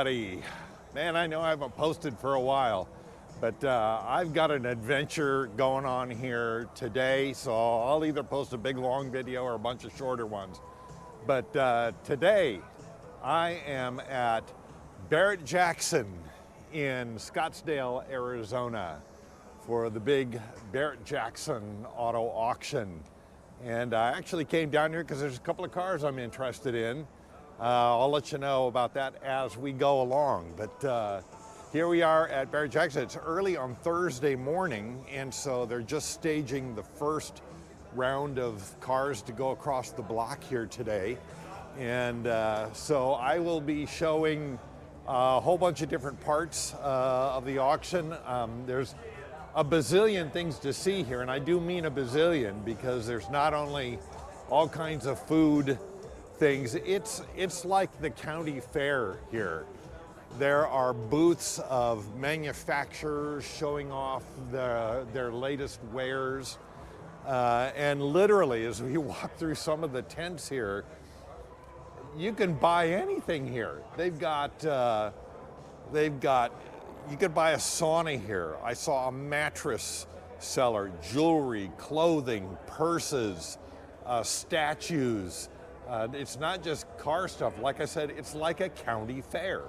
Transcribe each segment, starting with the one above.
everybody. Man, I know I haven't posted for a while, but I've got an adventure going on here today, so I'll either post a big long video or a bunch of shorter ones. But today I am at Barrett Jackson in Scottsdale, Arizona for the big Barrett Jackson auto auction. And I actually came down here because there's a couple of cars I'm interested in. I'll let you know about that as we go along. But here we are at Barrett Jackson. It's early on Thursday morning, and so they're just staging the first round of cars to go across the block here today. And so I will be showing a whole bunch of different parts of the auction. There's a bazillion things to see here, and I do mean a bazillion because there's not only all kinds of food things, it's like the county fair here. There are booths of manufacturers showing off their latest wares, and literally as we walk through some of the tents here, you can buy anything here. You could buy a sauna here. I saw a mattress seller, jewelry, clothing, purses, statues. It's not just car stuff. Like I said, it's like a county fair.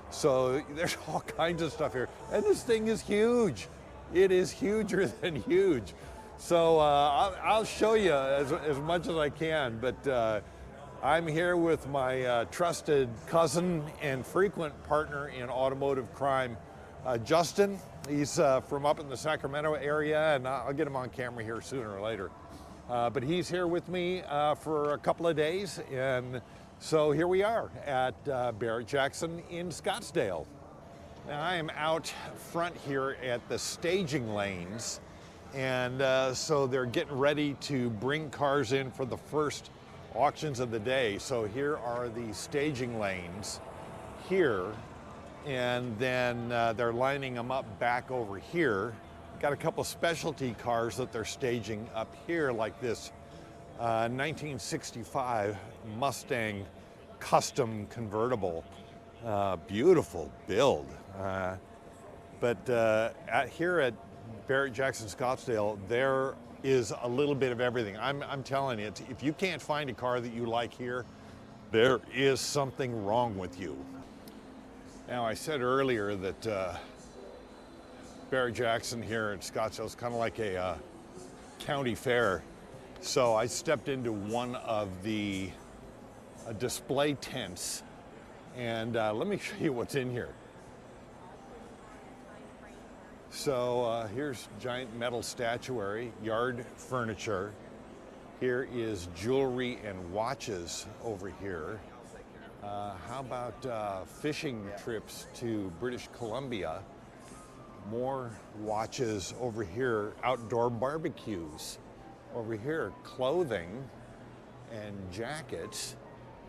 So there's all kinds of stuff here. And this thing is huge. It is huger than huge. So I'll show you as much as I can. But I'm here with my trusted cousin and frequent partner in automotive crime, Justin. He's from up in the Sacramento area, and I'll get him on camera here sooner or later. But he's here with me for a couple of days, and so here we are at Barrett Jackson in Scottsdale. Now I am out front here at the staging lanes, and so they're getting ready to bring cars in for the first auctions of the day. So here are the staging lanes here, and then they're lining them up back over here. Got a couple specialty cars that they're staging up here, like this 1965 Mustang custom convertible. Beautiful build. But here at Barrett Jackson Scottsdale, there is a little bit of everything. I'm telling you, if you can't find a car that you like here, there is something wrong with you. Now, I said earlier that Barrett Jackson here at Scottsdale is kind of like a county fair. So I stepped into one of the display tents, and let me show you what's in here. So here's giant metal statuary, yard furniture. Here is jewelry and watches over here. How about fishing trips to British Columbia? More watches over here, outdoor barbecues. Over here, clothing and jackets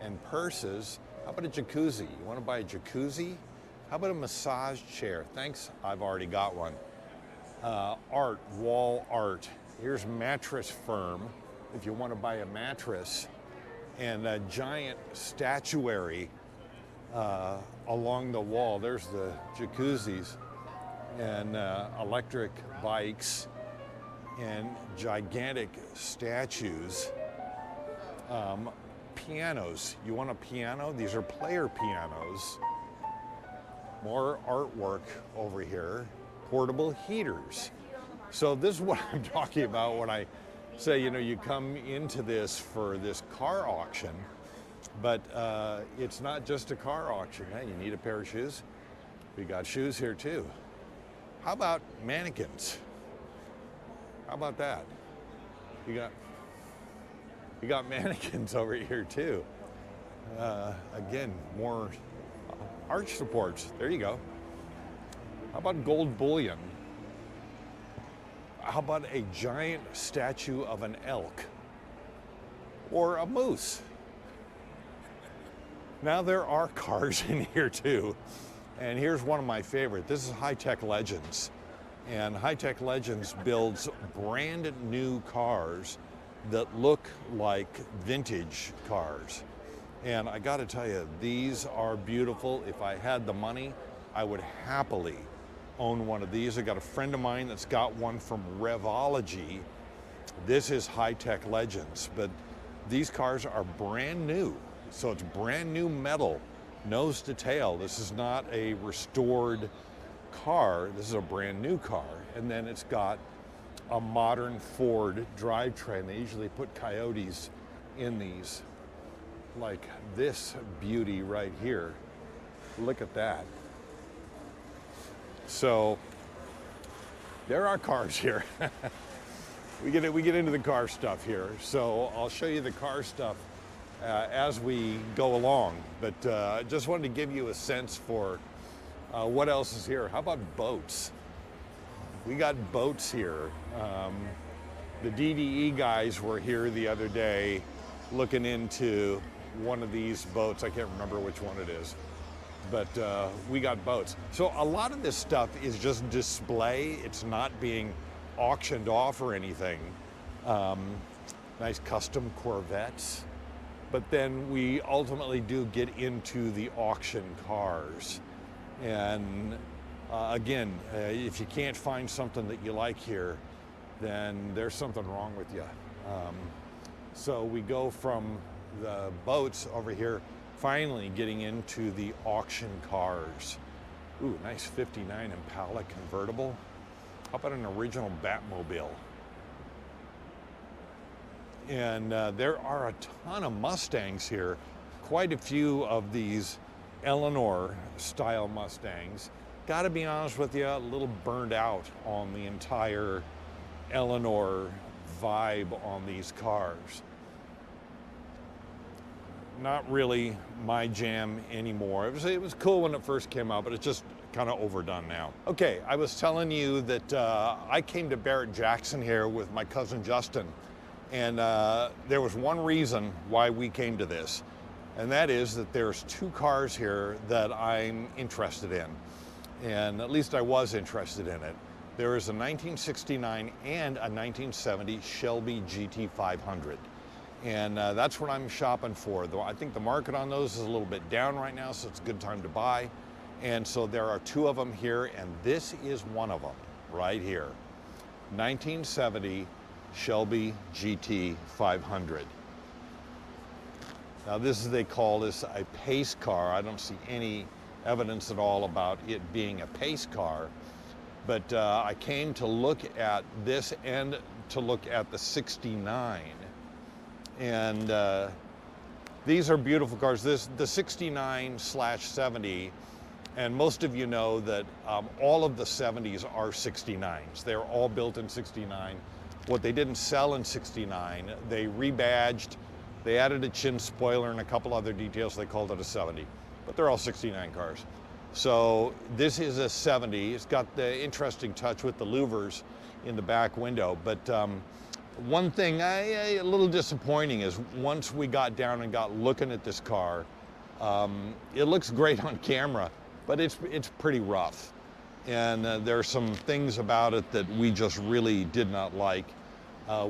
and purses. How about a jacuzzi? You want to buy a jacuzzi? How about a massage chair? Thanks, I've already got one. Art, wall art. Here's Mattress Firm, if you want to buy a mattress. And a giant statuary along the wall. There's the jacuzzis. And electric bikes and gigantic statues. Pianos. You want a piano? These are player pianos. More artwork over here. Portable heaters. So this is what I'm talking about when I say, you know, you come into this for this car auction, but it's not just a car auction. Hey, you need a pair of shoes? We got shoes here too. How about mannequins? How about that? You got mannequins over here too. Again, more arch supports. There you go. How about gold bullion? How about a giant statue of an elk or a moose? Now there are cars in here too. And here's one of my favorite. This is High Tech Legends. And High Tech Legends builds brand new cars that look like vintage cars. And I gotta tell you, these are beautiful. If I had the money, I would happily own one of these. I got a friend of mine that's got one from Revology. This is High Tech Legends, but these cars are brand new. So it's brand new metal, nose to tail. This is not a restored car. This is a brand new car. And then it's got a modern Ford drivetrain. They usually put Coyotes in these, like this beauty right here. Look at that. So there are cars here. we get into the car stuff here. So I'll show you the car stuff as we go along. But I just wanted to give you a sense for what else is here. How about boats? We got boats here. The DDE guys were here the other day looking into one of these boats. I can't remember which one it is, but we got boats. So a lot of this stuff is just display. It's not being auctioned off or anything. Nice custom Corvettes. But then we ultimately do get into the auction cars. And again, if you can't find something that you like here, then there's something wrong with you. So we go from the boats over here, finally getting into the auction cars. Ooh, nice 59 Impala convertible. How about an original Batmobile? And there are a ton of Mustangs here. Quite a few of these Eleanor style Mustangs. Gotta be honest with you, a little burned out on the entire Eleanor vibe on these cars. Not really my jam anymore. It was cool when it first came out, but it's just kind of overdone now. Okay, I was telling you that I came to Barrett Jackson here with my cousin Justin, and there was one reason why we came to this, and that is that there's two cars here that I'm interested in, and at least I was interested in it. There is a 1969 and a 1970 Shelby GT500. And that's what I'm shopping for. Though I think the market on those is a little bit down right now, so it's a good time to buy. And so there are two of them here, and this is one of them right here. 1970 Shelby GT500. Now they call this a pace car. I don't see any evidence at all about it being a pace car. But I came to look at this and to look at the 69. And these are beautiful cars. The 69/70, and most of you know that all of the 70s are 69s. They're all built in 69. What they didn't sell in 69, they rebadged, they added a chin spoiler and a couple other details, they called it a 70. But they're all 69 cars. So this is a 70. It's got the interesting touch with the louvers in the back window. But one thing a little disappointing is once we got down and got looking at this car, it looks great on camera, but it's pretty rough. And there are some things about it that we just really did not like.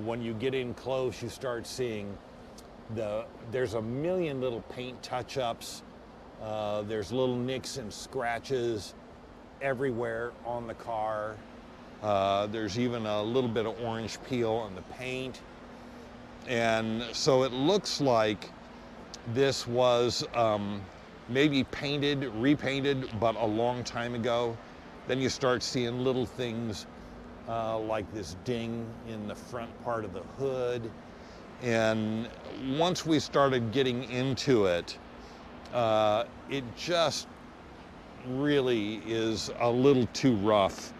When you get in close, you start seeing there's a million little paint touch-ups. There's little nicks and scratches everywhere on the car. There's even a little bit of orange peel on the paint. And so it looks like this was maybe painted, repainted, but a long time ago. Then you start seeing little things like this ding in the front part of the hood. And once we started getting into it, it just really is a little too rough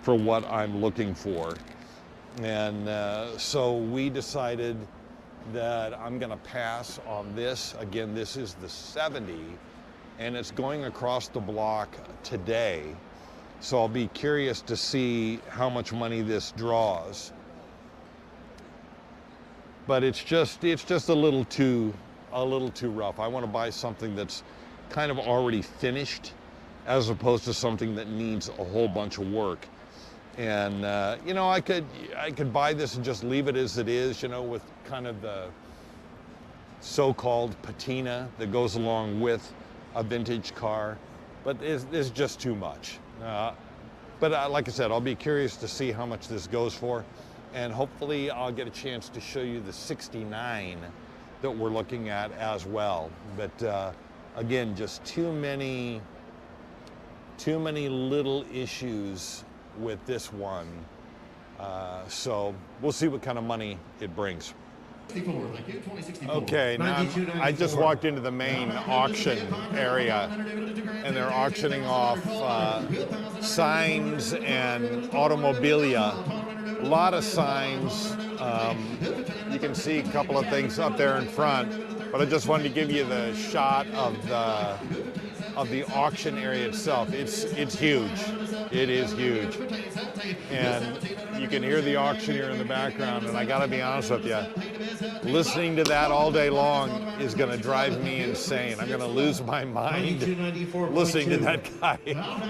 for what I'm looking for. And so we decided that I'm gonna pass on this. Again, this is the 70, and it's going across the block today. So I'll be curious to see how much money this draws. But it's just a little too rough. I want to buy something that's kind of already finished, as opposed to something that needs a whole bunch of work. And you know, I could buy this and just leave it as it is, you know, with kind of so-called patina that goes along with a vintage car, but it's just too much. But like I said, I'll be curious to see how much this goes for, and hopefully I'll get a chance to show you the 69 that we're looking at as well. But again, just too many little issues with this one. So we'll see what kind of money it brings. Okay, now I just walked into the main auction area, and they're auctioning off signs and automobilia. A lot of signs. You can see a couple of things up there in front, but I just wanted to give you the shot of the auction area itself. It's huge. It is huge. And you can hear the auctioneer in the background, and I gotta be honest with you, listening to that all day long is gonna drive me insane. I'm gonna lose my mind listening to that guy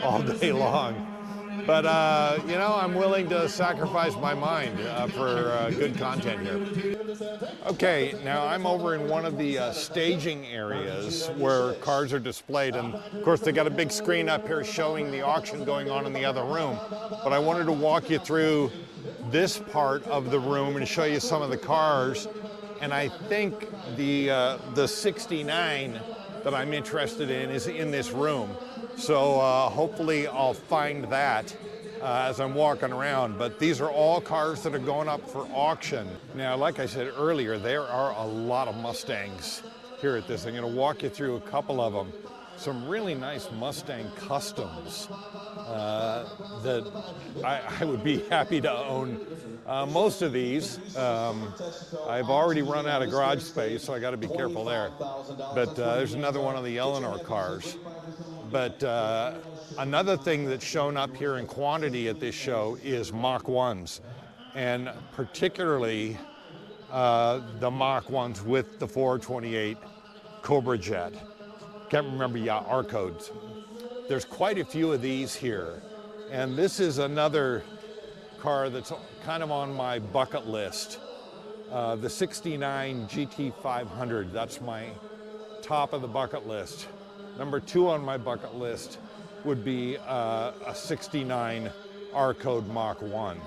all day long. But you know, I'm willing to sacrifice my mind for good content here. Okay, now I'm over in one of the staging areas where cars are displayed, and of course they got a big screen up here showing the auction going on in the other room. But I wanted to walk you through this part of the room and show you some of the cars. And I think the 69 that I'm interested in is in this room. So hopefully I'll find that as I'm walking around. But these are all cars that are going up for auction. Now, like I said earlier, there are a lot of Mustangs here at this. I'm going to walk you through a couple of them. Some really nice Mustang Customs that I would be happy to own. Most of these, I've already run out of garage space, so I got to be careful there. But there's another one of the Eleanor cars. But another thing that's shown up here in quantity at this show is Mach 1s, and particularly the Mach 1s with the 428 Cobra Jet. Can't remember, R codes. There's quite a few of these here, and this is another car that's kind of on my bucket list. The 69 GT500, that's my top of the bucket list. Number 2 on my bucket list would be a 69 R code Mach 1.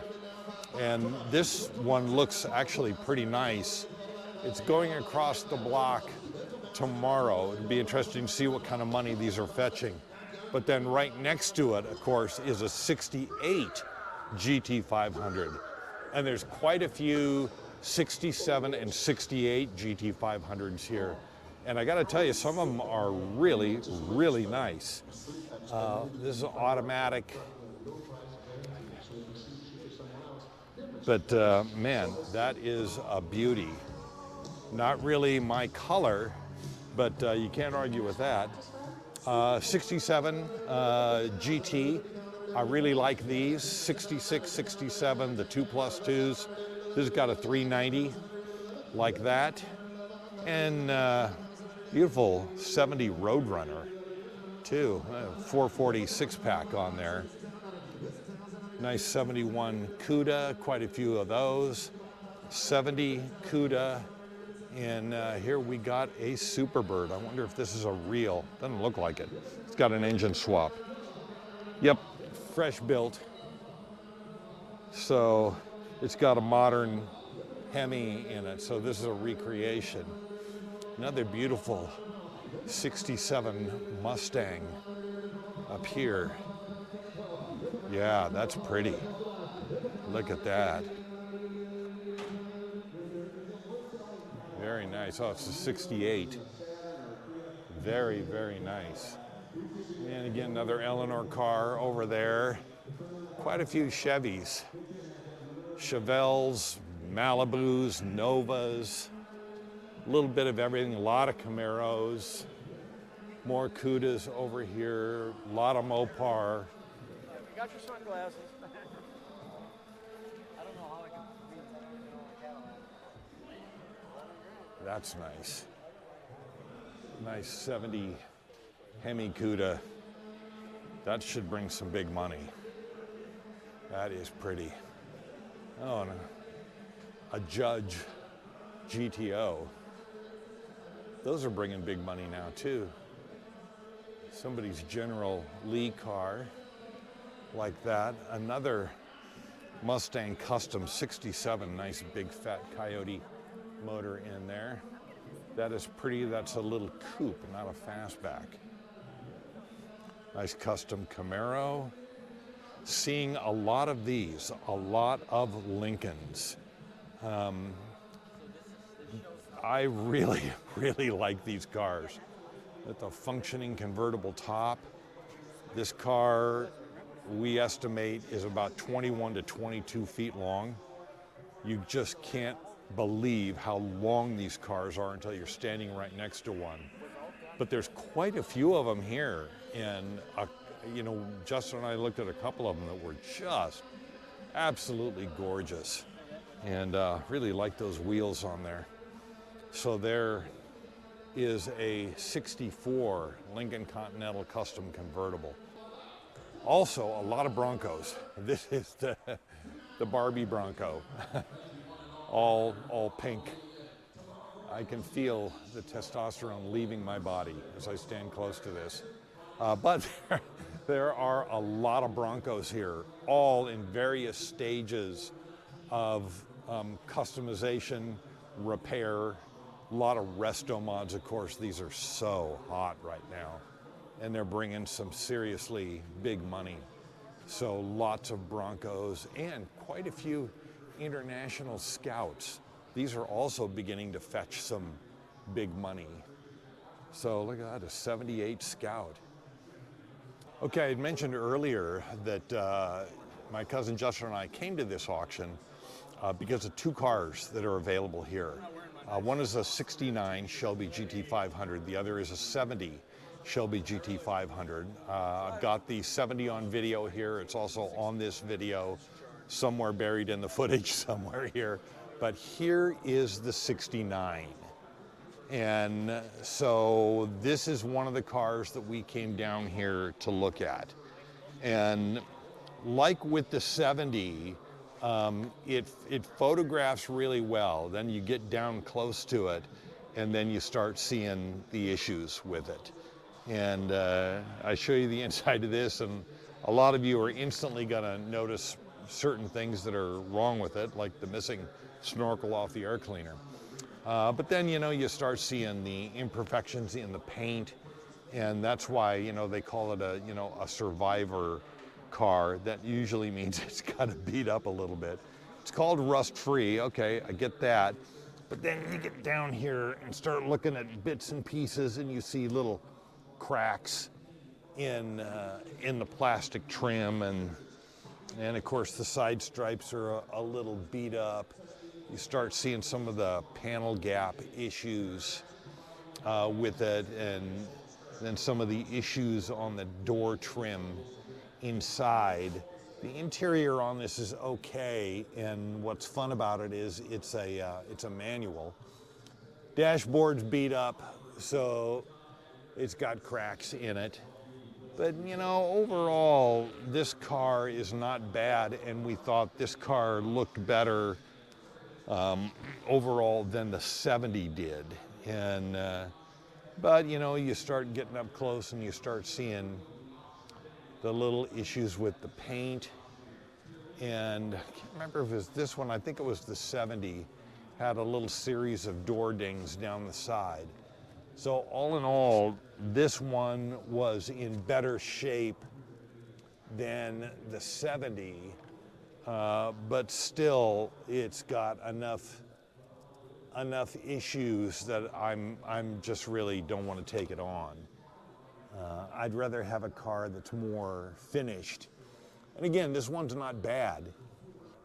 And this one looks actually pretty nice. It's going across the block tomorrow. It'd be interesting to see what kind of money these are fetching. But then right next to it, of course, is a 68 GT500. And there's quite a few 67 and 68 GT500s here. And I gotta tell you, some of them are really, really nice. This is automatic. But man, that is a beauty. Not really my color, but you can't argue with that. 67 GT, I really like these. 66, 67, the 2+2s. This has got a 390, like that. And beautiful 70 Roadrunner, too. 440 six-pack on there. Nice 71 CUDA, quite a few of those. 70 CUDA. And here we got a Superbird. I wonder if this is a real. Doesn't look like it. It's got an engine swap. Yep, fresh built. So it's got a modern Hemi in it. So this is a recreation. Another beautiful 67 Mustang up here. Yeah, that's pretty. Look at that. Very nice. Oh, it's a 68. Very, very nice. And again, another Eleanor car over there. Quite a few Chevys. Chevelles, Malibus, Novas. A little bit of everything. A lot of Camaros. More CUDAs over here. A lot of Mopar. We got your sunglasses. I don't know how I can read that. That's nice. Nice 70 Hemi CUDA. That should bring some big money. That is pretty. Oh, and a Judge GTO. Those are bringing big money now too. Somebody's General Lee car like that. Another Mustang Custom 67, nice big fat Coyote motor in there. That is pretty, that's a little coupe, not a fastback. Nice custom Camaro. Seeing a lot of these, a lot of Lincolns. I really, really like these cars. With a functioning convertible top. This car, we estimate, is about 21 to 22 feet long. You just can't believe how long these cars are until you're standing right next to one. But there's quite a few of them here, and you know, Justin and I looked at a couple of them that were just absolutely gorgeous, and really like those wheels on there. So there is a 64 Lincoln Continental Custom convertible. Also, a lot of Broncos. This is the Barbie Bronco, all pink. I can feel the testosterone leaving my body as I stand close to this. But there are a lot of Broncos here, all in various stages of customization, repair, a lot of resto mods, of course. These are so hot right now, and they're bringing some seriously big money. So lots of Broncos and quite a few international Scouts. These are also beginning to fetch some big money. So look at that, a 78 Scout. Okay, I had mentioned earlier that my cousin Justin and I came to this auction because of two cars that are available here. One is a 69 Shelby GT500, the other is a 70 Shelby GT500. I've got the 70 on video here. It's also on this video, somewhere buried in the footage somewhere here. But here is the 69. And so this is one of the cars that we came down here to look at. And like with the 70, it photographs really well. Then you get down close to it, and then you start seeing the issues with it. And I show you the inside of this, and a lot of you are instantly gonna notice certain things that are wrong with it, like the missing snorkel off the air cleaner. But then, you know, you start seeing the imperfections in the paint, and that's why, you know, they call it a survivor car. That usually means it's got to beat up a little bit. It's called rust-free, okay, I get that. But then you get down here and start looking at bits and pieces, and you see little cracks in the plastic trim, and of course the side stripes are a little beat up. You start seeing some of the panel gap issues with it, and then some of the issues on the door trim inside. The interior on this is okay, and what's fun about it is it's a manual. Dashboard's beat up, so it's got cracks in it. But you know, overall, this car is not bad, and we thought this car looked better overall than the 70 did. And but you know, you start getting up close and you start seeing the little issues with the paint. And I can't remember if it was this one, I think it was the 70, had a little series of door dings down the side. So all in all, this one was in better shape than the 70, but still it's got enough issues that I'm just really don't want to take it on. I'd rather have a car that's more finished. And again, this one's not bad,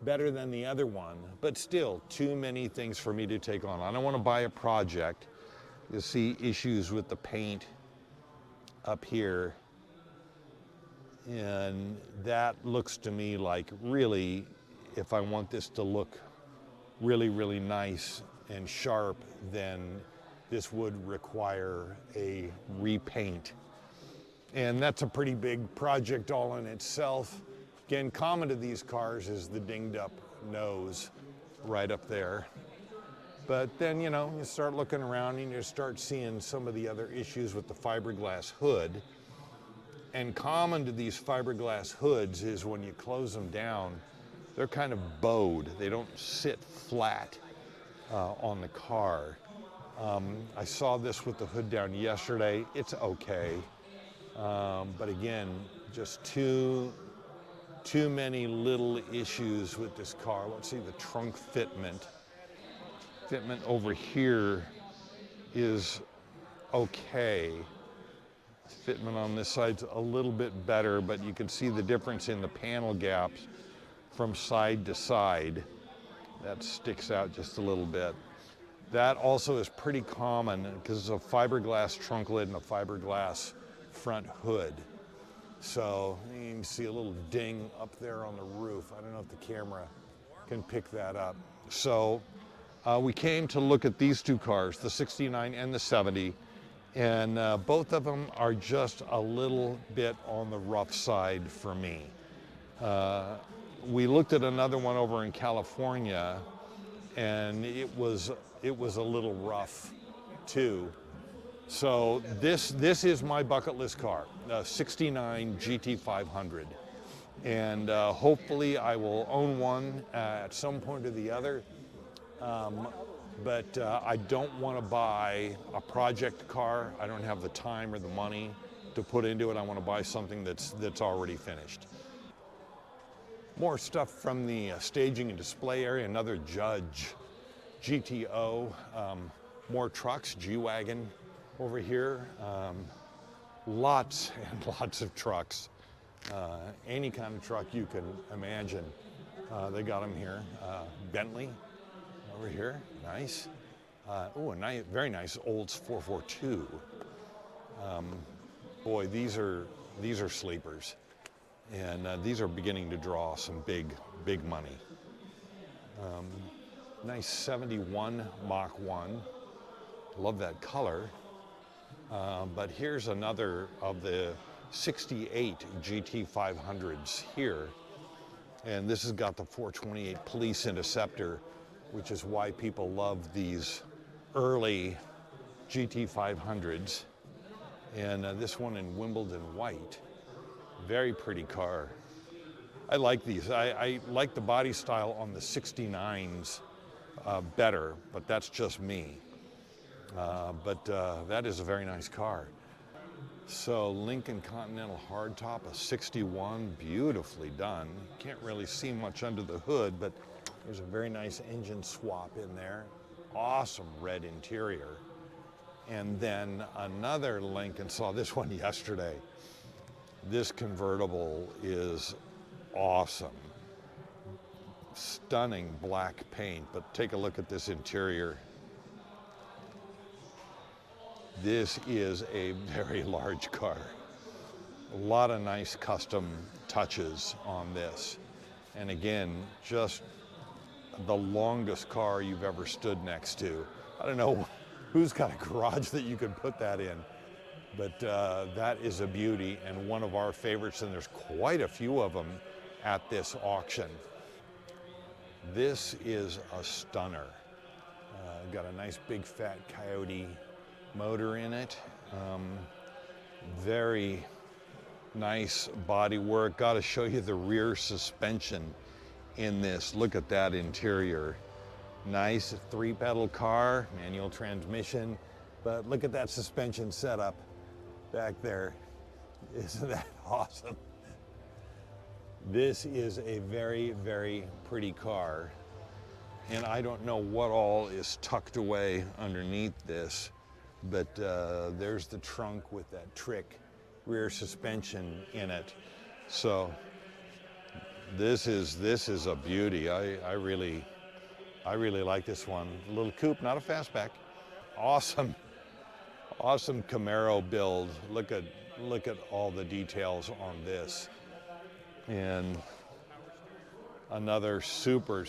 better than the other one, but still too many things for me to take on. I don't want to buy a project. You'll see issues with the paint up here, and that looks to me like really, if I want this to look really, really nice and sharp, then this would require a repaint. And that's a pretty big project all in itself. Again, common to these cars is the dinged up nose right up there. But then, you know, you start looking around and you start seeing some of the other issues with the fiberglass hood. And common to these fiberglass hoods is when you close them down, they're kind of bowed. They don't sit flat on the car. I saw this with the hood down yesterday. It's okay. But again, just too many little issues with this car. Let's see the trunk fitment. Fitment over here is okay. Fitment on this side's a little bit better, but you can see the difference in the panel gaps from side to side. That sticks out just a little bit. That also is pretty common because it's a fiberglass trunk lid and a fiberglass front hood. So you can see a little ding up there on the roof. I don't know if the camera can pick that up. So we came to look at these two cars, the 69 and the 70, and both of them are just a little bit on the rough side for me. We looked at another one over in California, and it was a little rough too. So this is my bucket list car, a 69 GT500. And hopefully I will own one at some point or the other. But I don't want to buy a project car. I don't have the time or the money to put into it. I want to buy something that's already finished. More stuff from the staging and display area, another Judge GTO, more trucks, G-Wagon over here, lots and lots of trucks, any kind of truck you can imagine. They got them here. Bentley over here, nice. Oh, a nice, very nice Olds 442. Boy, these are sleepers, and these are beginning to draw some big money. Nice 71 Mach 1. Love that color. But here's another of the 68 GT500s here. And this has got the 428 Police Interceptor, which is why people love these early GT500s. And this one in Wimbledon white. Very pretty car. I like these. I like the body style on the 69s better, but that's just me. But that is a very nice car. So Lincoln Continental hardtop, a 61, beautifully done. Can't really see much under the hood, but there's a very nice engine swap in there. Awesome red interior. And then another Lincoln, saw this one yesterday. This convertible is awesome. Stunning black paint, but take a look at this interior. This is a very large car. A lot of nice custom touches on this. And again, just the longest car you've ever stood next to. I don't know who's got a garage that you could put that in, but that is a beauty and one of our favorites, and there's quite a few of them at this auction. This is a stunner. Got a nice big fat Coyote motor in it. Very nice body work. Got to show you the rear suspension in this. Look at that interior. Nice 3-pedal car, manual transmission, but look at that suspension setup back there. Isn't that awesome? This is a very, very pretty car, and I don't know what all is tucked away underneath this, but there's the trunk with that trick rear suspension in it. So this is a beauty. I really like this one. A little coupe, not a fastback. Awesome Camaro build. Look at all the details on this. And another super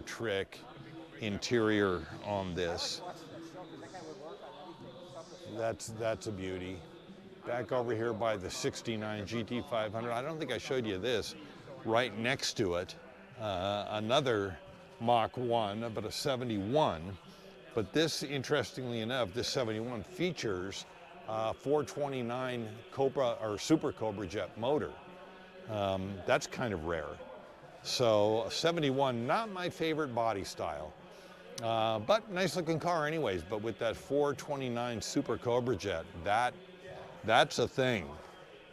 trick interior on this. That's a beauty. Back over here by the 69 GT500. I don't think I showed you this. Right next to it, another Mach 1, but a 71. But this, interestingly enough, this 71 features 429 Cobra or Super Cobra Jet motor. That's kind of rare. So 71, not my favorite body style, but nice looking car anyways. But with that 429 Super Cobra Jet, that's a thing.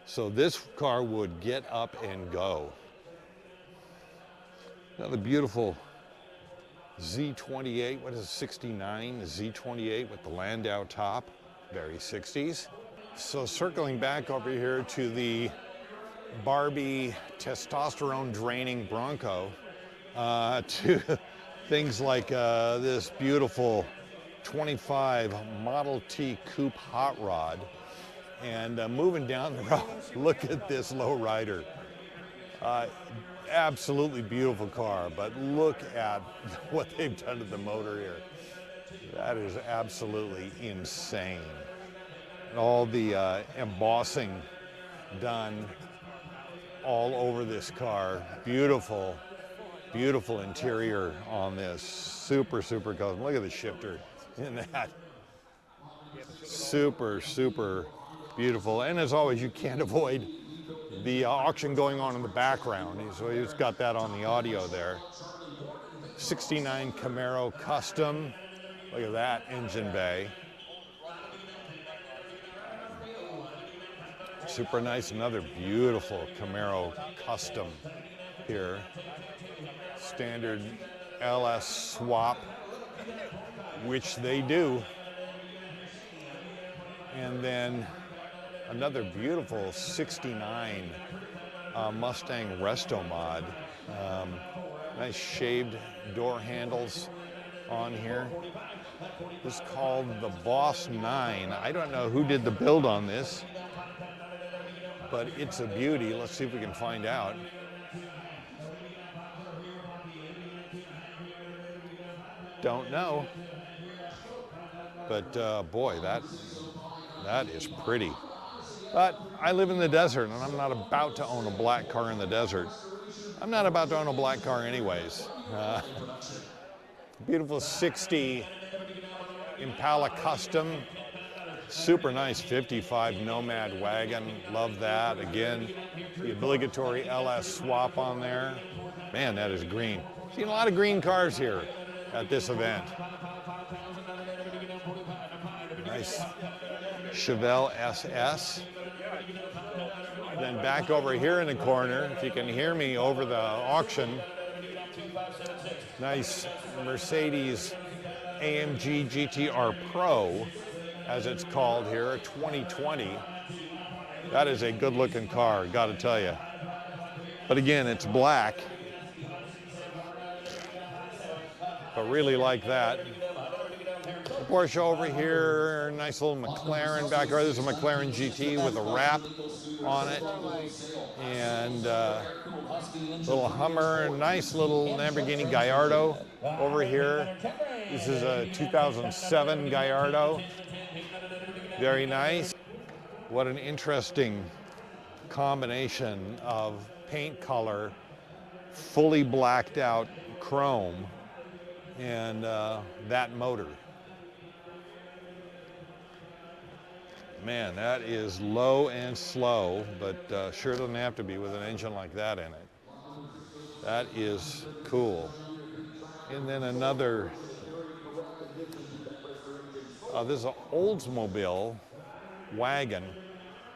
So this car would get up and go. Another beautiful Z28, what is it, 69, Z28 with the Landau top, very 60s. So circling back over here to the Barbie testosterone draining Bronco, to things like this beautiful 25 Model T Coupe Hot Rod. And moving down the road, look at this lowrider. Absolutely beautiful car, but look at what they've done to the motor here. That is absolutely insane. And all the embossing done all over this car. Beautiful, beautiful interior on this. Super, super custom. Look at the shifter in that. Super, super beautiful. And as always, you can't avoid the auction going on in the background. So he's got that on the audio there. 69 Camaro Custom. Look at that engine bay. Super nice. Another beautiful Camaro Custom here. Standard LS swap, which they do. And then another beautiful 69 Mustang Resto Mod. Nice shaved door handles on here. This is called the Boss 9. I don't know who did the build on this, but it's a beauty. Let's see if we can find out. Don't know. But boy, that is pretty. But I live in the desert, and I'm not about to own a black car in the desert. I'm not about to own a black car anyways. Beautiful 60 Impala Custom. Super nice 55 Nomad wagon. Love that. Again, the obligatory LS swap on there. Man, that is green. Seen a lot of green cars here at this event. Nice Chevelle SS. Then back over here in the corner, if you can hear me over the auction, nice Mercedes AMG GTR Pro, as it's called here, a 2020. That is a good looking car, gotta tell you. But again, it's black. But really like that. The Porsche over here, nice little McLaren back there. There's a McLaren GT with a wrap on it. And little Hummer, nice little Lamborghini Gallardo over here. This is a 2007 Gallardo. Very nice. What an interesting combination of paint color, fully blacked out chrome, and that motor. Man, that is low and slow, but sure doesn't have to be with an engine like that in it. That is cool. And then another, this is an Oldsmobile wagon.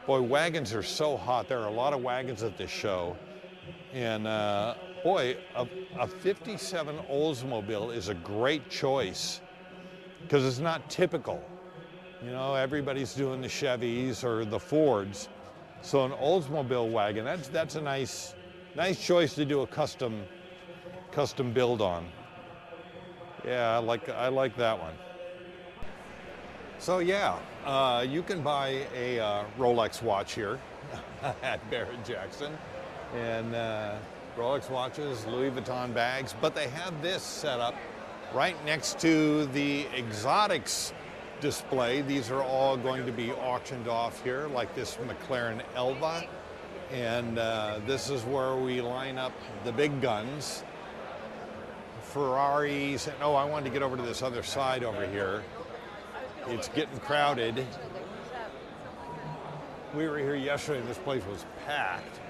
Boy, wagons are so hot. There are a lot of wagons at this show. And boy, a 57 Oldsmobile is a great choice because it's not typical. You know, everybody's doing the Chevys or the Fords. So an Oldsmobile wagon, that's a nice choice to do a custom build on. Yeah, I like that one. So yeah, you can buy a Rolex watch here at Barrett Jackson. And Rolex watches, Louis Vuitton bags, but they have this set up right next to the exotics display. These are all going to be auctioned off here, like this McLaren Elva. And this is where we line up the big guns Ferraris, and oh, I wanted to get over to this other side over here. It's getting crowded. We were here yesterday and this place was packed.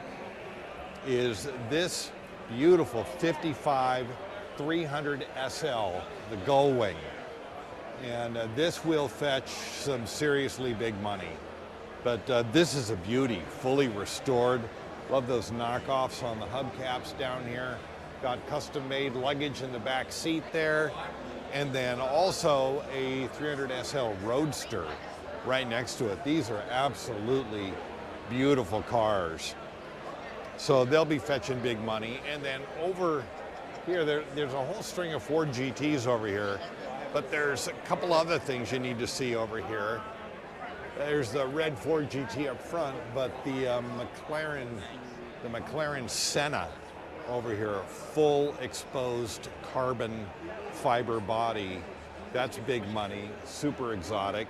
Is this beautiful 55 300 SL, the Gullwing. And this will fetch some seriously big money. But this is a beauty, fully restored. Love those knockoffs on the hubcaps down here. Got custom-made luggage in the back seat there. And then also a 300 SL Roadster right next to it. These are absolutely beautiful cars. So they'll be fetching big money. And then over here, there's a whole string of Ford GTs over here. But there's a couple other things you need to see over here. There's the red Ford GT up front, but the McLaren Senna over here, full exposed carbon fiber body. That's big money, super exotic.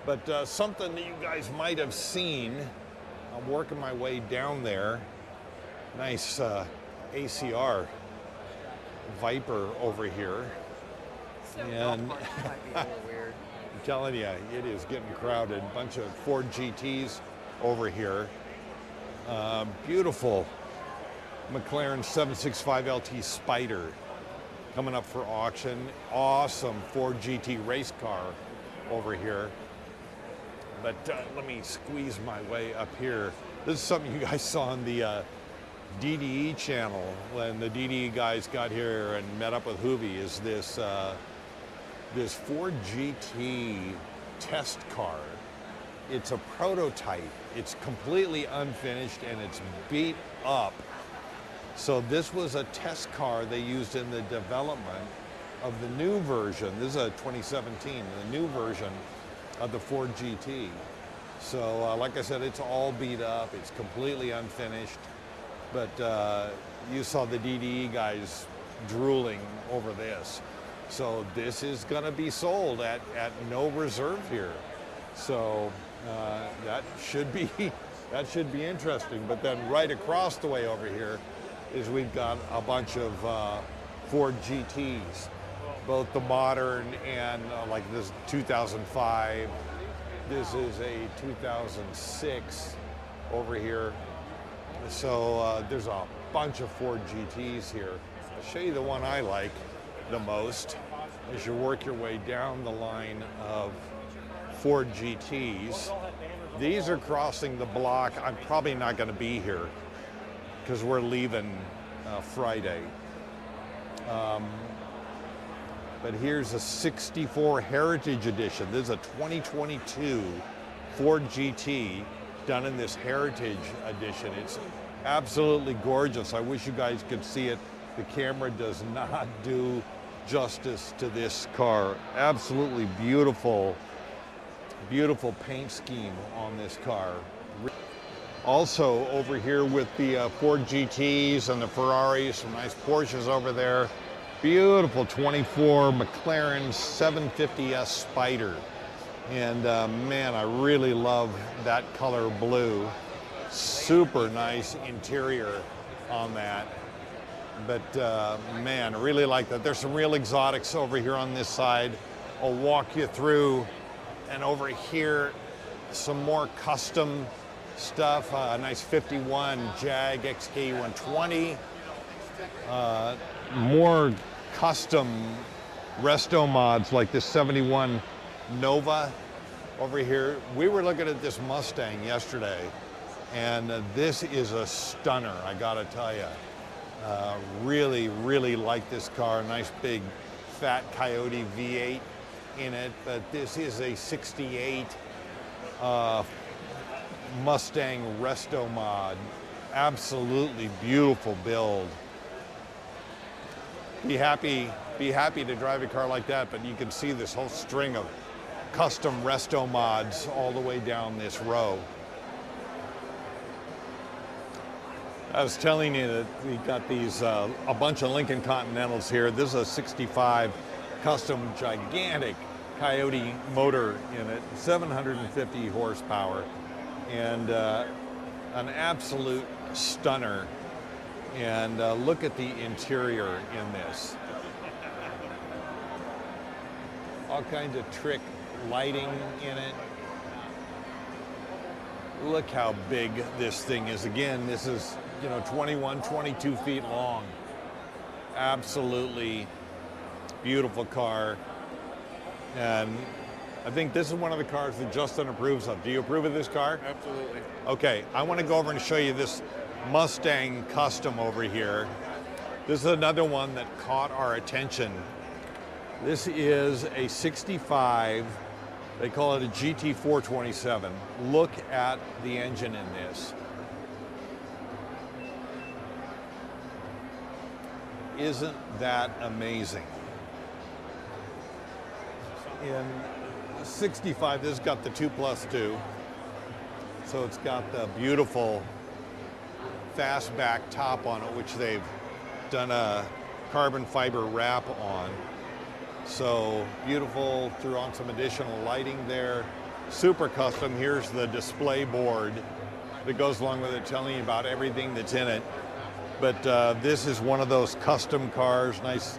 But something that you guys might have seen, I'm working my way down there. Nice ACR Viper over here. And Might be a little weird. I'm telling you, it is getting crowded. Bunch of Ford GTs over here. Beautiful McLaren 765 LT Spider coming up for auction. Awesome Ford GT race car over here. But let me squeeze my way up here. This is something you guys saw on the DDE channel when the DDE guys got here and met up with Hoovy. Is this this Ford GT test car. It's a prototype. It's completely unfinished and it's beat up. So this was a test car they used in the development of the new version. This is a 2017, the new version of the Ford GT. So like I said, it's all beat up. It's completely unfinished. But you saw the DDE guys drooling over this. So this is going to be sold at no reserve here. So that should be interesting. But then right across the way over here is we've got a bunch of Ford GTs, both the modern and like this 2005. This is a 2006 over here. So there's a bunch of Ford GTs here. I'll show you the one I like the most as you work your way down the line of Ford GTs. These are crossing the block. I'm probably not going to be here because we're leaving Friday. But here's a 64 Heritage Edition. This is a 2022 Ford GT done in this Heritage Edition. It's absolutely gorgeous. I wish you guys could see it. The camera does not do justice to this car. Absolutely beautiful, beautiful paint scheme on this car. Also over here with the Ford GTs and the Ferraris, some nice Porsches over there. Beautiful 24 McLaren 750S Spider. And man, I really love that color blue. Super nice interior on that. But man, I really like that. There's some real exotics over here on this side. I'll walk you through. And over here, some more custom stuff. A nice 51 Jag XK 120. More custom resto mods like this 71 Nova over here. We were looking at this Mustang yesterday, and this is a stunner, I gotta tell you. Really, really like this car. Nice big fat Coyote V8 in it, but this is a 68 Mustang resto mod. Absolutely beautiful build. Be happy to drive a car like that, but you can see this whole string of custom resto mods all the way down this row. I was telling you that we got these, a bunch of Lincoln Continentals here. This is a 65 custom gigantic Coyote motor in it, 750 horsepower, and an absolute stunner. And look at the interior in this. All kinds of trick lighting in it. Look how big this thing is. Again, this is, 21, 22 feet long. Absolutely beautiful car. And I think this is one of the cars that Justin approves of. Do you approve of this car? Absolutely. Okay, I want to go over and show you this Mustang Custom over here. This is another one that caught our attention. This is a 65, they call it a GT427. Look at the engine in this. Isn't that amazing? In 65, this has got the 2+2. So it's got the beautiful fastback top on it, which they've done a carbon fiber wrap on. So beautiful, threw on some additional lighting there. Super custom. Here's the display board that goes along with it, telling you about everything that's in it. But this is one of those custom cars. Nice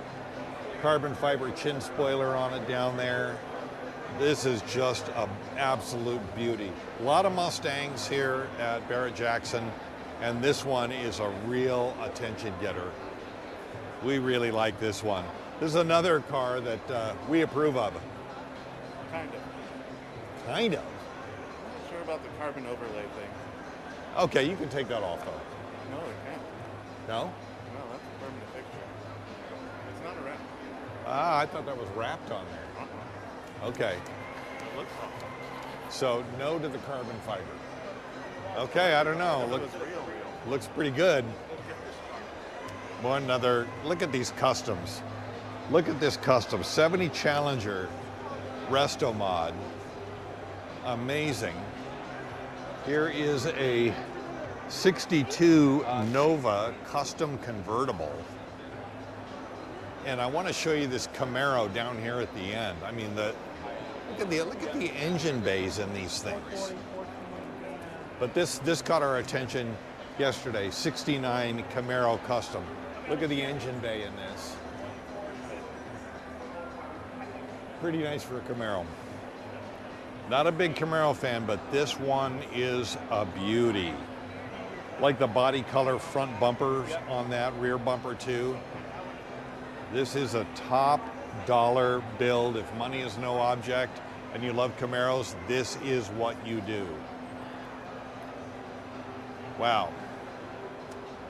carbon fiber chin spoiler on it down there. This is just an absolute beauty. A lot of Mustangs here at Barrett Jackson, and this one is a real attention getter. We really like this one. This is another car that we approve of. Kind of. Kind of. Not sure about the carbon overlay thing. Okay, you can take that off though. No, it can't. No? No, that's a permanent fixture. It's not a wrap. Ah, I thought that was wrapped on there. Okay, It looks awesome. so no to the carbon fiber. Okay, I don't know. It Look, was real. looks pretty good. One another, look at these customs. Look at this custom, 70 Challenger Resto Mod. Amazing. Here is a 62 Nova custom convertible. And I want to show you this Camaro down here at the end. I mean, look at the engine bays in these things. But this caught our attention yesterday, 69 Camaro custom. Look at the engine bay in this. Pretty nice for a Camaro. Not a big Camaro fan, but this one is a beauty. Like the body color front bumpers on that rear bumper too. This is a top dollar build. If money is no object and you love Camaros, this is what you do. Wow.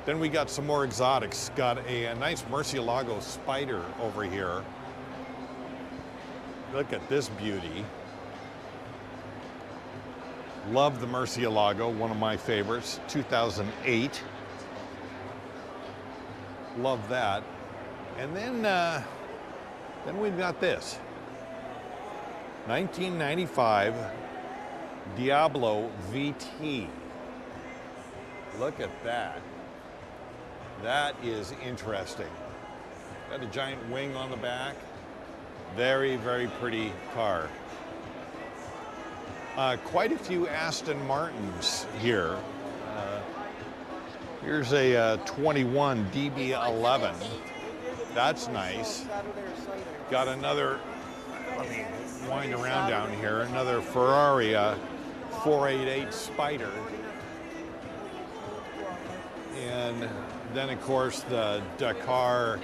Then we got some more exotics. Got a nice Murcielago Spider over here. Look at this beauty. Love the Murcielago, one of my favorites, 2008. Love that. And then we've got this. 1995 Diablo VT. Look at that. That is interesting. Got a giant wing on the back. Very, very pretty car. Quite a few Aston Martins here. Here's a 21 DB11. That's nice. Got another, let me wind around down here, another Ferrari 488 Spider. And then of course the Dakar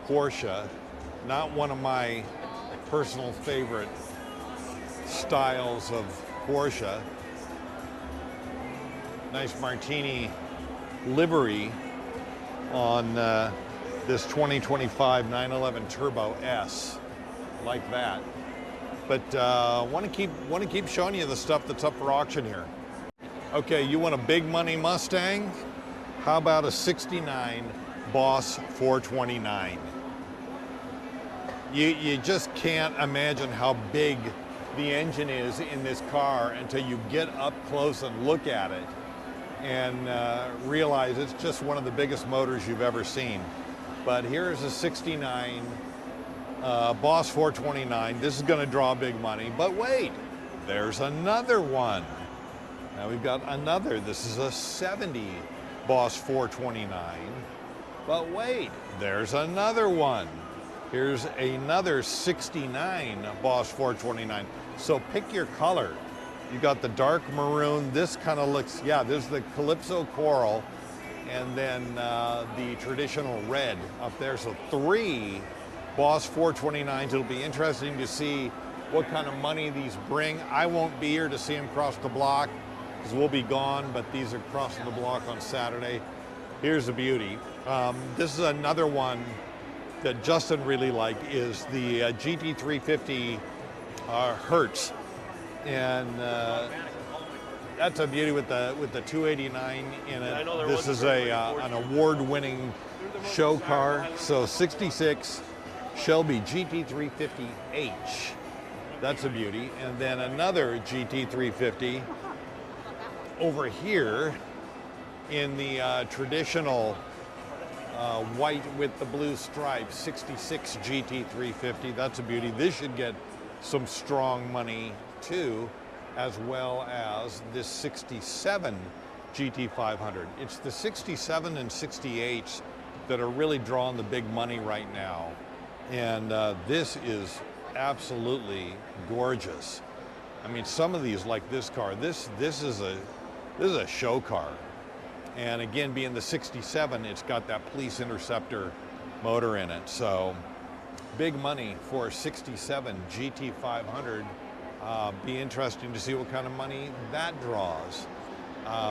Porsche, not one of my personal favorite styles of Porsche. Nice Martini livery on this 2025 911 Turbo S, like that. But want to keep showing you the stuff that's up for auction here. Okay, you want a big money Mustang? How about a 69 Boss 429? You just can't imagine how big the engine is in this car until you get up close and look at it and realize it's just one of the biggest motors you've ever seen. But here's a 69 Boss 429. This is going to draw big money. But wait, there's another one. Now we've got another. This is a 70 Boss 429. But wait, there's another one. Here's another 69 Boss 429. So pick your color. You got the dark maroon. This kind of looks, yeah, this is the Calypso Coral. And then the traditional red up there. So 3 Boss 429s. It'll be interesting to see what kind of money these bring. I won't be here to see them cross the block because we'll be gone, but these are crossing the block on Saturday. Here's the beauty. This is another one that Justin really liked, is the GT350 Hertz. And that's a beauty with the 289 in it. This is an award-winning show car. So 66 Shelby GT350H. That's a beauty. And then another GT350 over here in the traditional white with the blue stripes, 66 GT350. That's a beauty. This should get some strong money too, as well as this 67 GT500. It's the 67 and 68s that are really drawing the big money right now. And this is absolutely gorgeous. I mean, some of these, like this car, this is a show car. And again, being the 67, it's got that Police Interceptor motor in it. So big money for a 67 GT500. Be interesting to see what kind of money that draws.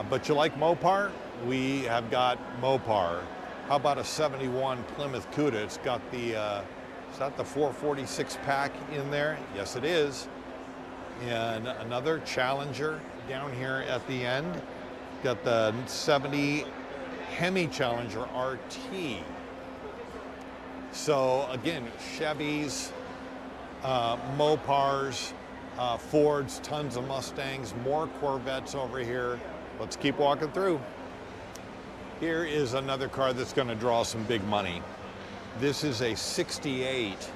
But you like Mopar? We have got Mopar. How about a 71 Plymouth Cuda? It's got the, is that the 446 pack in there? Yes, it is. And another Challenger down here at the end. Got the 70 Hemi Challenger RT. So again, Chevys, Mopars, Fords, tons of Mustangs, more Corvettes over here. Let's keep walking through. Here is another car that's going to draw some big money. This is a 68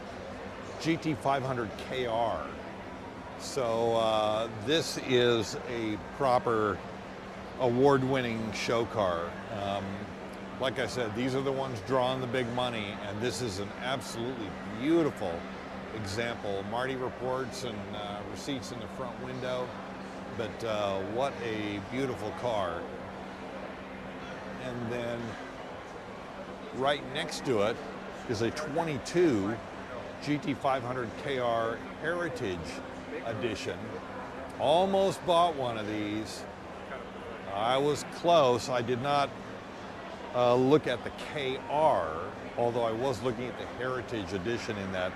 GT500 KR. So this is a proper award-winning show car. Like I said, these are the ones drawing the big money, and this is an absolutely beautiful example. Marty reports and receipts in the front window, but what a beautiful car. And then right next to it is a 22 GT500 KR Heritage Edition. Almost bought one of these. I was close. I did not look at the KR, although I was looking at the Heritage Edition in that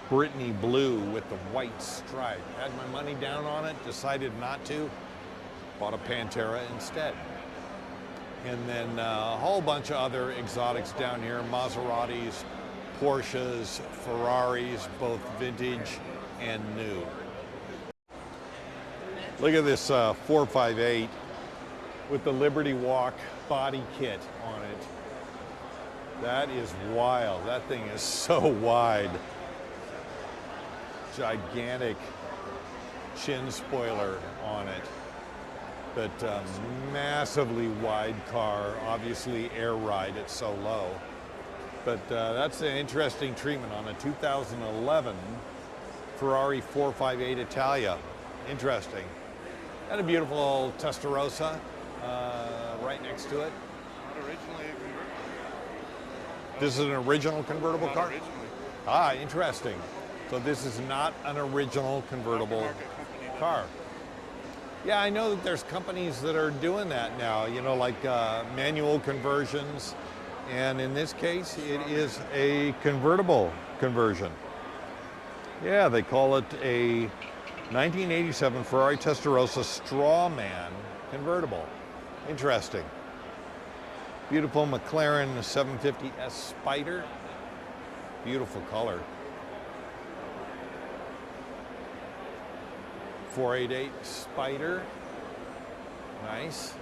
Brittany blue with the white stripe. Had my money down on it, decided not to. Bought a Pantera instead. And then a whole bunch of other exotics down here, Maseratis, Porsches, Ferraris, both vintage and new. Look at this 458 with the Liberty Walk body kit on it. That is wild. That thing is so wide. Gigantic chin spoiler on it. But massively wide car, obviously air ride, it's so low. But that's an interesting treatment on a 2011 Ferrari 458 Italia. Interesting. And a beautiful old Testarossa right next to it. Not originally a convertible. This is an original convertible Not car? originally. Ah, interesting. So this is not an original convertible Aftermarket company. car. Yeah, I know that there's companies that are doing that now, you know, like manual conversions. And in this case, it is a convertible conversion. Yeah, they call it a 1987 Ferrari Testarossa Strawman convertible. Interesting. Beautiful McLaren 750S Spider. Beautiful color. 488 Spider. Nice.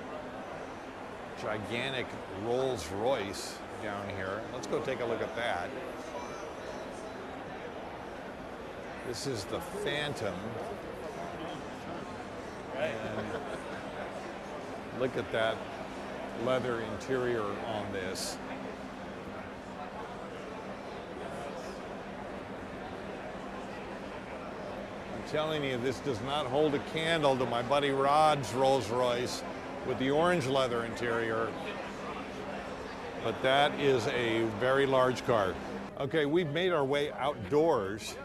Gigantic Rolls Royce down here. Let's go take a look at that. This is the Phantom. And look at that leather interior on this. I'm telling you, this does not hold a candle to my buddy Rod's Rolls Royce with the orange leather interior. But that is a very large car. Okay, we've made our way outdoors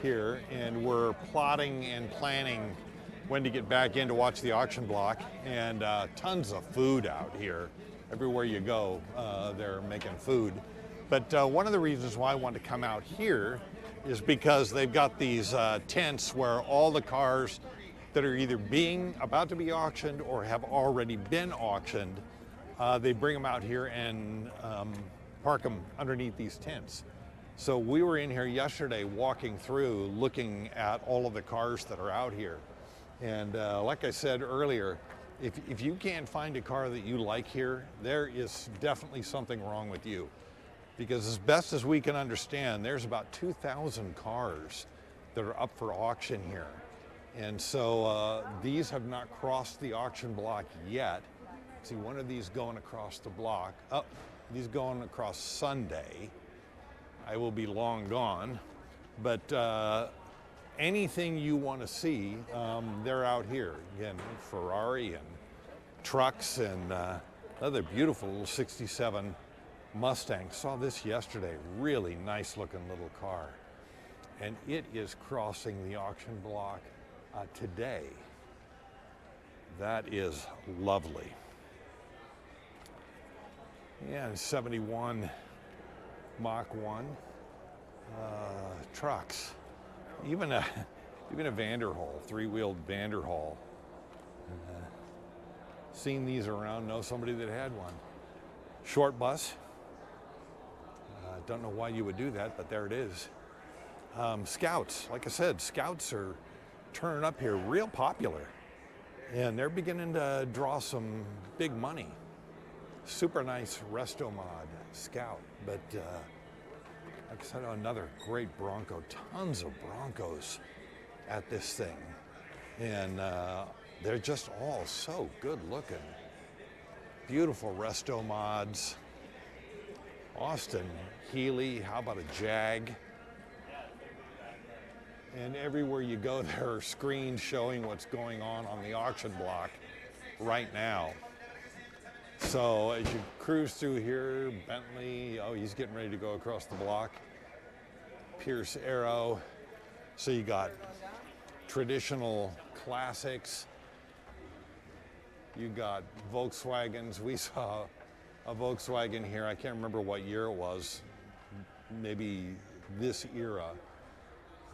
here, and we're plotting and planning when to get back in to watch the auction block, and tons of food out here. Everywhere you go, they're making food. But one of the reasons why I want to come out here is because they've got these tents where all the cars that are either about to be auctioned or have already been auctioned, they bring them out here and park them underneath these tents. So we were in here yesterday walking through, looking at all of the cars that are out here. And like I said earlier, if you can't find a car that you like here, there is definitely something wrong with you. Because as best as we can understand, there's about 2,000 cars that are up for auction here. And so these have not crossed the auction block yet. See one of these going across the block. Oh, these going across Sunday. I will be long gone. But anything you want to see, they're out here. Again, Ferrari and trucks and another beautiful little 67 Mustang. Saw this yesterday, really nice looking little car. And it is crossing the auction block today. That is lovely. Yeah, 71 Mach 1 trucks. Even a Vanderhall, three-wheeled Vanderhall. Seen these around, know somebody that had one. Short bus. Don't know why you would do that, but there it is. Scouts, like I said, Scouts are turning up here, real popular. And they're beginning to draw some big money. Super nice resto mod Scout, but like I said, another great Bronco, tons of Broncos at this thing. And they're just all so good looking. Beautiful resto mods. Austin, Healey, how about a Jag? And everywhere you go, there are screens showing what's going on the auction block right now. So as you cruise through here, Bentley, oh, he's getting ready to go across the block. Pierce Arrow. So you got traditional classics. You got Volkswagens. We saw a Volkswagen here. I can't remember what year it was. Maybe this era.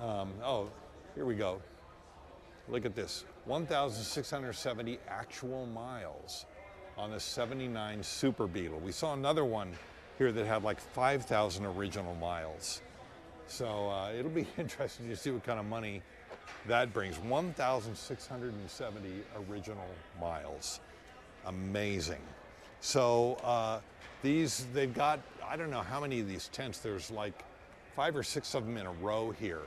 Oh, here we go. Look at this. 1,670 actual miles on a 79 Super Beetle. We saw another one here that had like 5,000 original miles. So it'll be interesting to see what kind of money that brings. 1,670 original miles. Amazing. So they've got, I don't know how many of these tents, there's like 5 or 6 of them in a row here.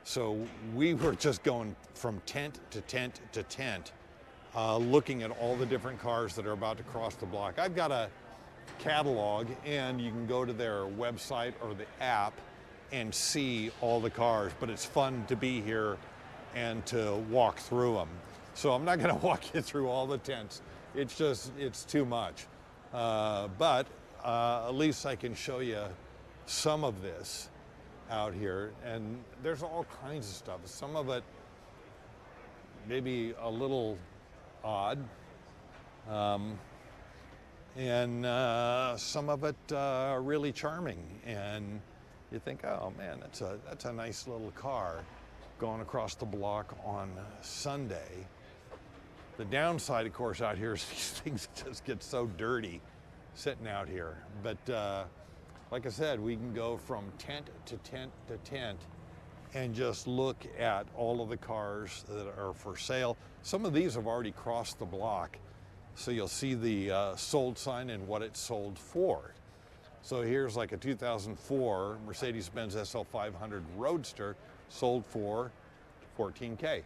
So we were just going from tent to tent to tent, looking at all the different cars that are about to cross the block. I've got a catalog, and you can go to their website or the app and see all the cars, but it's fun to be here and to walk through them. So I'm not gonna walk you through all the tents. It's too much. But at least I can show you some of this out here, and there's all kinds of stuff. Some of it maybe a little odd, and some of it really charming. And you think, oh man, that's a nice little car going across the block on Sunday. The downside, of course, out here is these things just get so dirty sitting out here. But like I said, we can go from tent to tent to tent and just look at all of the cars that are for sale. Some of these have already crossed the block, so you'll see the sold sign and what it's sold for. So here's like a 2004 Mercedes-Benz SL 500 Roadster, sold for $14K.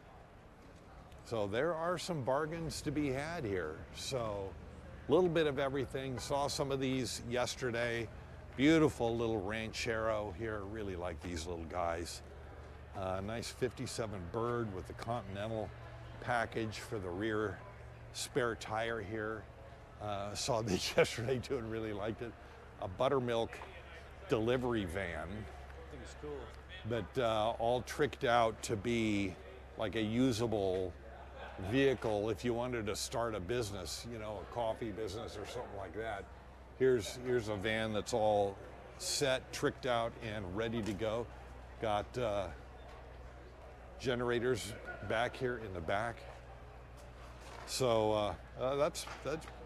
So there are some bargains to be had here. So A little bit of everything. Saw some of these yesterday. Beautiful little Ranchero here. Really like these little guys. Nice 57 Bird with the Continental package for the rear spare tire here. Saw this yesterday too and really liked it. A buttermilk delivery van. I think it's cool. But all tricked out to be like a usable vehicle if you wanted to start a business, you know, a coffee business or something like that. Here's a van that's all set, tricked out, and ready to go. Got generators back here in the back. So that's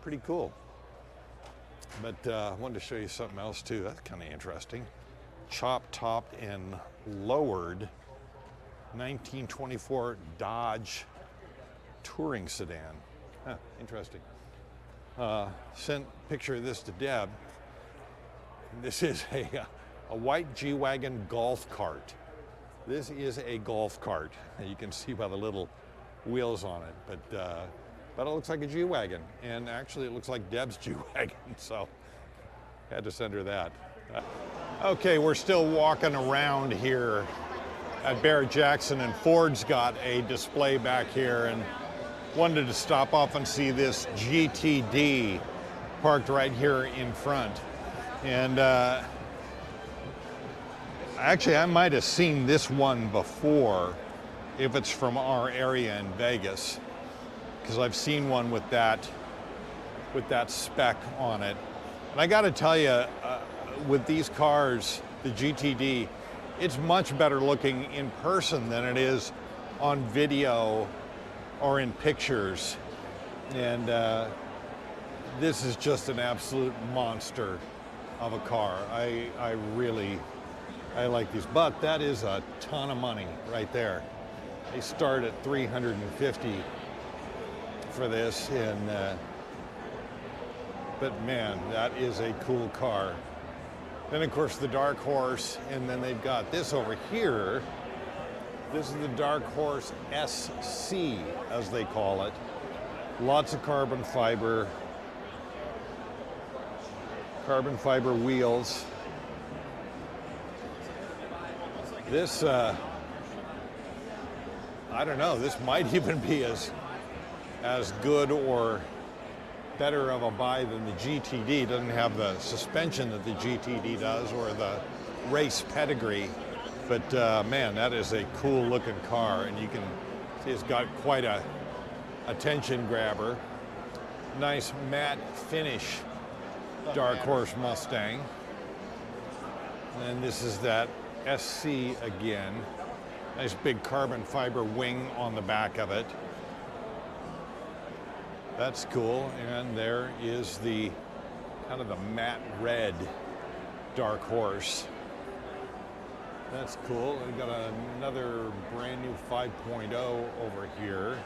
pretty cool. But I wanted to show you something else too. That's kind of interesting. Chop-topped and lowered 1924 Dodge touring sedan. Huh, interesting. Sent a picture of this to Deb. This is a white G-Wagon golf cart. This is a golf cart. You can see by the little wheels on it, but it looks like a G-Wagon, and actually it looks like Deb's G-Wagon, so had to send her that. Okay, we're still walking around here at Barrett Jackson, and Ford's got a display back here, and wanted to stop off and see this GTD parked right here in front. And actually, I might have seen this one before if it's from our area in Vegas, because I've seen one with that spec on it. And I got to tell you, with these cars, the GTD, it's much better looking in person than it is on video or in pictures. And this is just an absolute monster of a car. I like these, but that is a ton of money right there. They start at $350 for this, and but man, that is a cool car. Then of course the Dark Horse, and then they've got this over here. This is the Dark Horse SC, as they call it. Lots of carbon fiber wheels. This, I don't know, this might even be as good or better of a buy than the GTD. It doesn't have the suspension that the GTD does or the race pedigree. But man, that is a cool looking car, and you can see it's got quite a attention grabber. Nice matte finish Dark Horse Mustang. And this is that SC again. Nice big carbon fiber wing on the back of it. That's cool. And there is the kind of the matte red Dark Horse. That's cool. We've got another brand new 5.0 over here.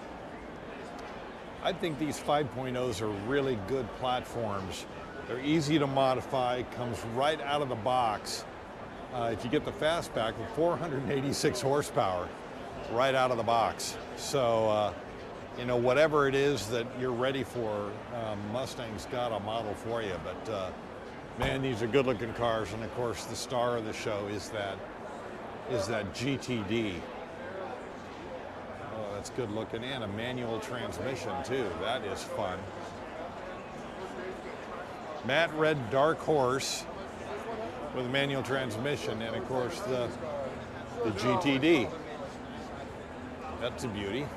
I think these 5.0s are really good platforms. They're easy to modify, comes right out of the box. If you get the fastback with 486 horsepower right out of the box. So, you know, whatever it is that you're ready for, Mustang's got a model for you. But man, these are good looking cars. And of course, the star of the show is that GTD. Oh, that's good looking, and a manual transmission too. That is fun. Matte red Dark Horse with a manual transmission, and of course the GTD. That's a beauty.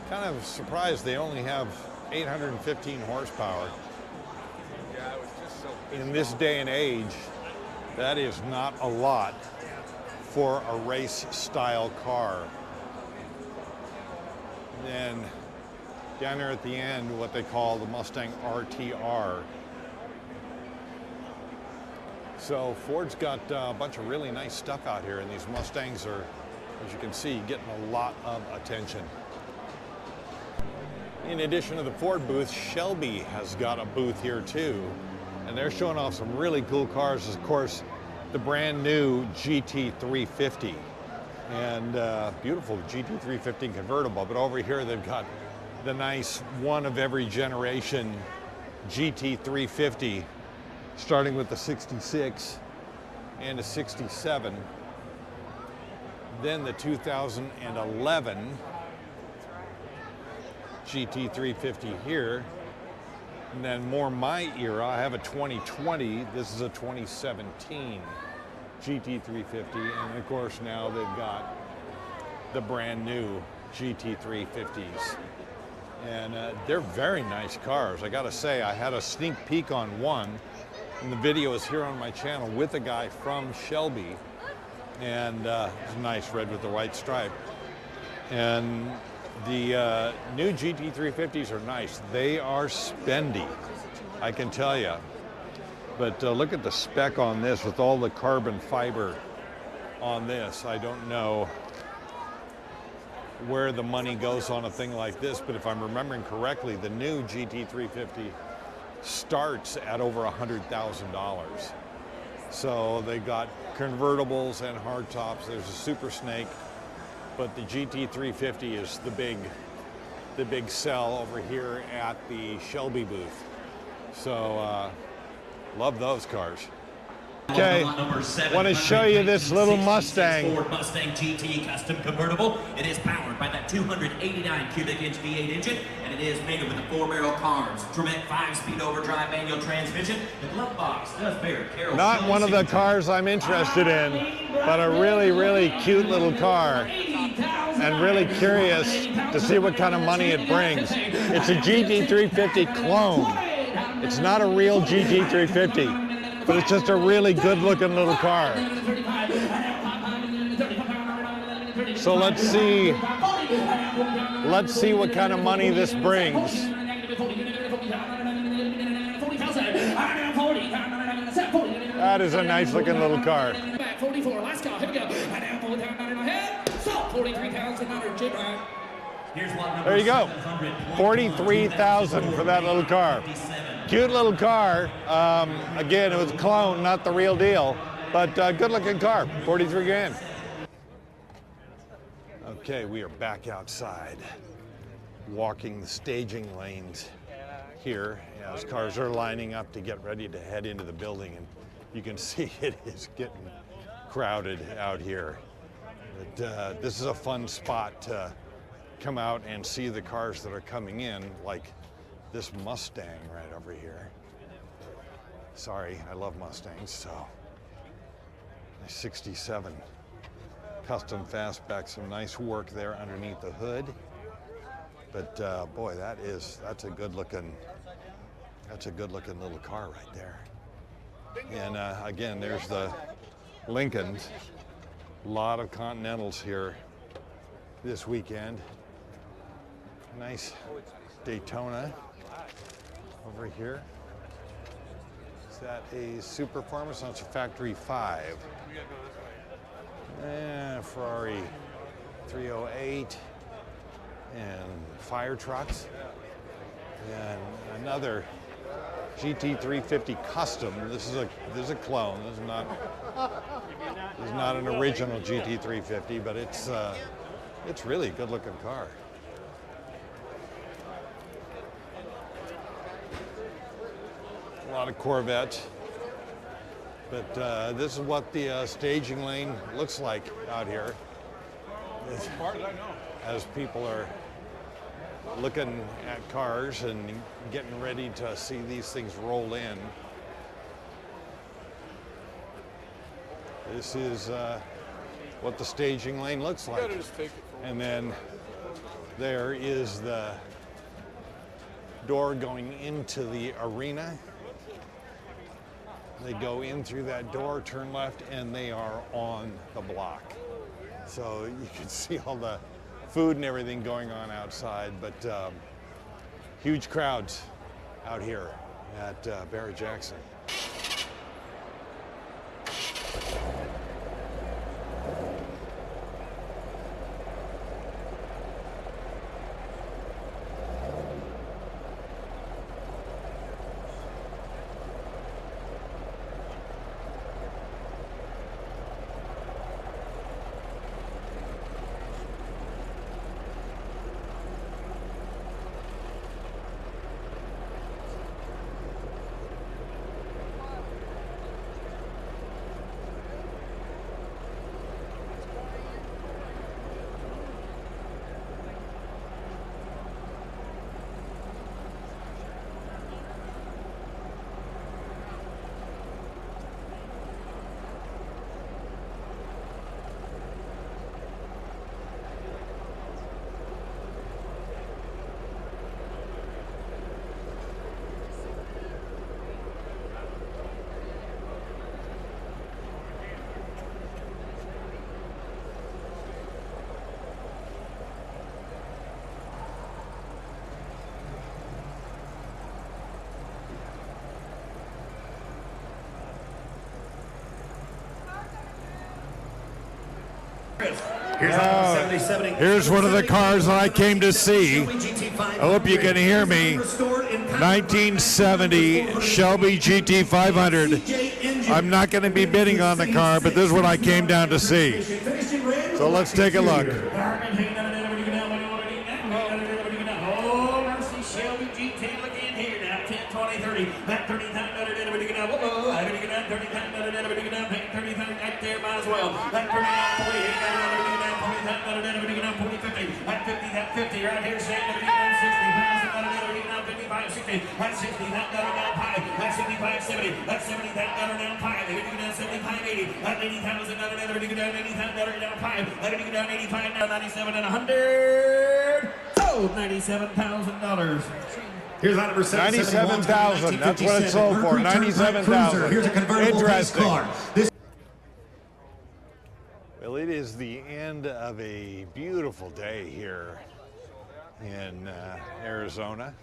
Kind of surprised they only have 815 horsepower. Yeah, it was just so In this day and age, that is not a lot for a race style car. Then down there at the end, what they call the Mustang RTR. So Ford's got a bunch of really nice stuff out here, and these Mustangs are, as you can see, getting a lot of attention. In addition to the Ford booth, Shelby has got a booth here too, and they're showing off some really cool cars. Of course, the brand new GT350. and beautiful GT350 convertible. But over here they've got the nice one of every generation GT350, starting with the 66 and a 67. Then the 2011 GT350 here. And then more my era, I have a 2020, this is a 2017 GT350, and of course now they've got the brand new GT350s. And they're very nice cars. I gotta say, I had a sneak peek on one, and the video is here on my channel with a guy from Shelby, and it's nice red with the white stripe. And the new GT350s are nice. They are spendy, I can tell you. But look at the spec on this with all the carbon fiber on this. I don't know where the money goes on a thing like this, but if I'm remembering correctly, the new GT350 starts at over $100,000. So they got convertibles and hardtops. There's a Super Snake, but the GT350 is the big sell over here at the Shelby booth. So love those cars. Okay, want to show you this little Mustang. Ford Mustang GT custom convertible. It is powered by that 289 cubic inch V8 engine, and it is mated with the 4-barrel carbs, Tremec 5-speed overdrive manual transmission. The glove box does bear Carroll. Not one of the cars I'm interested in, but a really, really cute little car. And really curious to see what kind of money it brings. It's a GT350 clone. It's not a real GT350, but it's just a really good looking little car. So let's see what kind of money this brings. That is a nice looking little car. 44, last call, here we go. So 43,900 There you go. 43,000 for that little car. Cute little car. Again, it was a clone, not the real deal, but good looking car. 43 grand. Okay, we are back outside, walking the staging lanes here as cars are lining up to get ready to head into the building, and you can see it is getting crowded out here. But this is a fun spot to come out and see the cars that are coming in, like this Mustang right over here. Sorry, I love Mustangs, so. My 67 custom fastback, some nice work there underneath the hood. But boy, that's a good looking little car right there. And again, there's the Lincolns. A lot of Continentals here this weekend. Nice Daytona over here. Is that a Super Farmers? No, it's a Factory 5. Ferrari 308 and fire trucks. And another GT350 custom. This is a clone. This is not an original GT350, but it's really a good looking car. A lot of Corvettes, but this is what the staging lane looks like out here. As far as I know. As people are looking at cars and getting ready to see these things roll in. This is what the staging lane looks like. And then there is the door going into the arena. They go in through that door, turn left, and they are on the block. So you can see all the food and everything going on outside, but huge crowds out here at Barrett Jackson. Chris. Here's one of the cars that I came to see. I hope you can hear me. 1970 Shelby GT 500. I'm not going to be bidding on the car, but this is what I came down to see. So let's take a look. Right here, Sam, that's 60, that's 60, that got her down pie, that's 65, 70, that's 70, that got her down pie, they go down 75, 80, that 80,000, that another, go down 80,000, that her down pie, let it go down 85, now 97 and 100, sold $97,000. Here's line number 97,000, that's what it sold for, 97,000. Here's a convertible race car. Well, it is the end of a beautiful day here in Arizona,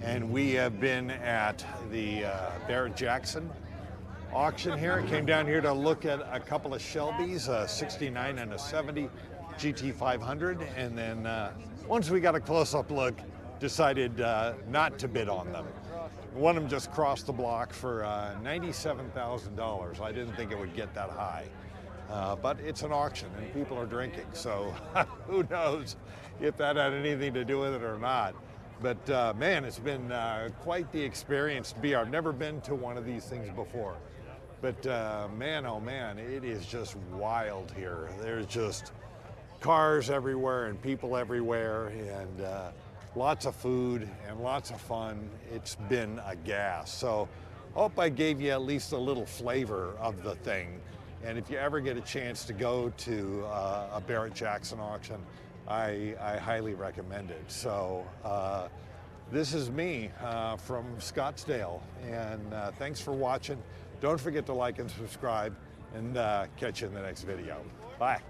and we have been at the Barrett Jackson auction here. I came down here to look at a couple of Shelbys, a 69 and a 70 GT 500, and then once we got a close-up look, decided not to bid on them. One of them just crossed the block for $97,000. I didn't think it would get that high. But it's an auction and people are drinking, so who knows if that had anything to do with it or not. But man, it's been quite the experience to be here. I've never been to one of these things before. But man, oh man, it is just wild here. There's just cars everywhere and people everywhere, and lots of food and lots of fun. It's been a gas. So hope I gave you at least a little flavor of the thing. And if you ever get a chance to go to a Barrett Jackson auction, I highly recommend it. So this is me from Scottsdale, and thanks for watching. Don't forget to like and subscribe, and catch you in the next video. Bye.